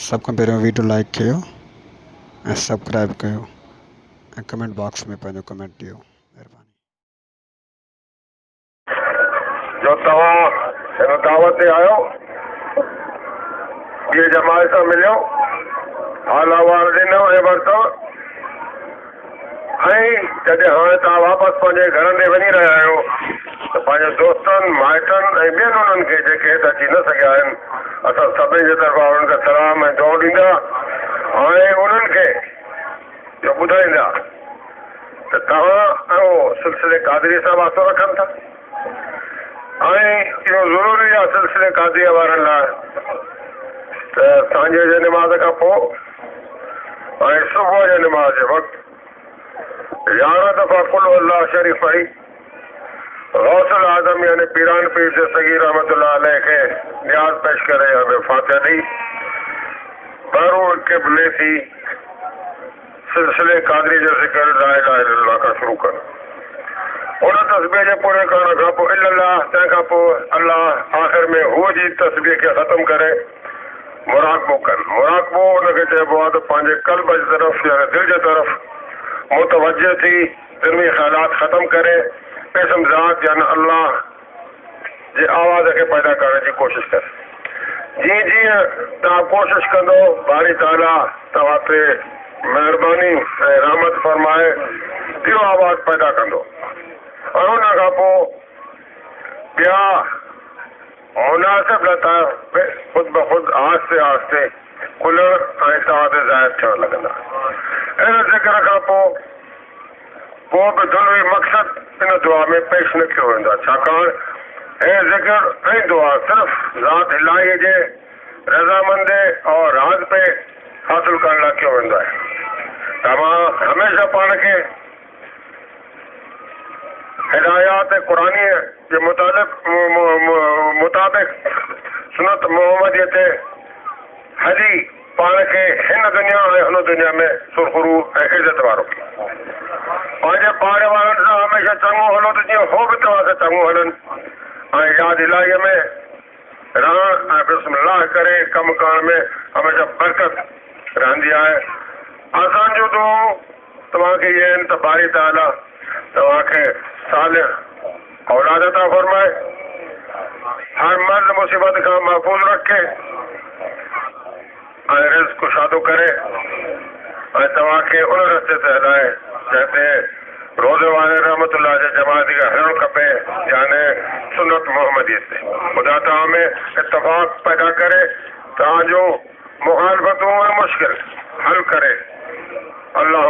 सब खां पहिरियों video like कयो ऐं सब्सक्राइब कयो ऐं कमेंट बॉक्स में पंहिंजो कमेंट ॾियो। महिरबानी। जो तव्हां हिन दावत ते आयो, ये जमात सां मिलियो, हाल अहवाल ॾिनो ऐं वरितो, ऐं जॾहिं हाणे तव्हां वापसि पंहिंजे घरनि ते वञी रहिया आहियो त पंहिंजे दोस्तनि माइटनि ऐं ॿियनि उन्हनि खे जेके हिते अची न सघिया आहिनि, असां सभिनी जे तरफ़ां उन्हनि खे सलाम ऐं दुआ ॾींदा ऐं उन्हनि खे इहो ॿुधाईंदा त तव्हां ऐं सिलसिले क़ादरी सां वास्तो रखनि था, ऐं इहो ज़रूरी आहे सिलसिले क़ादरीअ वारनि लाइ त सांझे जे निमाज़ खां पोइ ऐं सुबुह जे निमाज़ जे वक़्तु 11 दफ़ा कुल अल्लाह शरीफ़ पढ़ी गौसल आज़म यानी पीरान पीर से सगीर रहमतुल्लाह अलैह खे न्याज़ पेश करे हमें फातिहा दी बरू क़िबले थी सिलसिले क़ादरी जो ज़िक्र ला इलाहा इल्लल्लाह का शुरू कर। उन तस्बीह जे पूरे करण खां पोइ इल्लल्लाह, तंहिंखां पोइ अल्लाह आख़िर में हू जी तस्बीह खे ख़तमु करे मुराक़बो कनि। मुराक़बो उनखे चइबो आहे त पंहिंजे क़ल्ब जी तरफ़ यानी दिलि जे तरफ़ मुतवजह थी दिलमी ख़्यालात ख़तमु करे क़िस्म ज़ात यानी अल्लाह जे आवाज़ खे पैदा करण जी कोशिशि करे। जीअं जीअं तव्हां कोशिशि कंदो बारी ताला तव्हां ते महिरबानी ऐं रहमत फरमाए इहो आवाज़ पैदा कंदो, और उन खां पोइ ॿिया मुनासिब लता ख़ुदि ब ख़ुदि आहिस्ते आहिस्ते खुलण ऐं तव्हां ते ज़ाहिर थियणु लॻंदा। इन ज़िक्र खां पोइ को बि दुनियावी मक़सदु इन दुआ में पेश न कयो वेंदो आहे, छाकाणि हे ज़िक्र ऐं दुआ सिर्फ़ ज़ात इलाही जे रज़ामंदे और राज़ पे हासिल करण लाइ कयो वेंदो आहे। तव्हां हमेशह पाण खे हिदायत क़ुरानी जे मुताबिक़ सुनत मोहम्मदीअ ते हली पाण खे हिन दुनिया ऐं हुन दुनिया में सुरखरू ऐं इज़त वारो पंहिंजे पाड़े वारनि सां हमेशह चङो हलो त जीअं हो बि तव्हां सां चङो हलनि, ऐं यादि इलाहीअ में रहण ऐं बिस्मिल्लाह करे कमु करण में हमेशह बरकत रहंदी आहे। असांजो दुआऊं तव्हांखे इहे आहिनि त बारी ताला तव्हांखे सालिह औलाद अता फरमाए, हर मर्द मुसीबत खां महफ़ूज़ रखे ऐं रिज़्क़ कुशादो करे ऐं तव्हांखे उन रस्ते ते हलाए जंहिंते रोज़े वारे रहमतुल्लाह जे जमात खे हलणु खपे, यानी सुन्नत मोहम्मदीअ ते। ख़ुदा तव्हां में इत्तफ़ाक़ पैदा करे तव्हांजो मुख़ालिफ़तूं ऐं मुश्किल हल करे। अल्लाह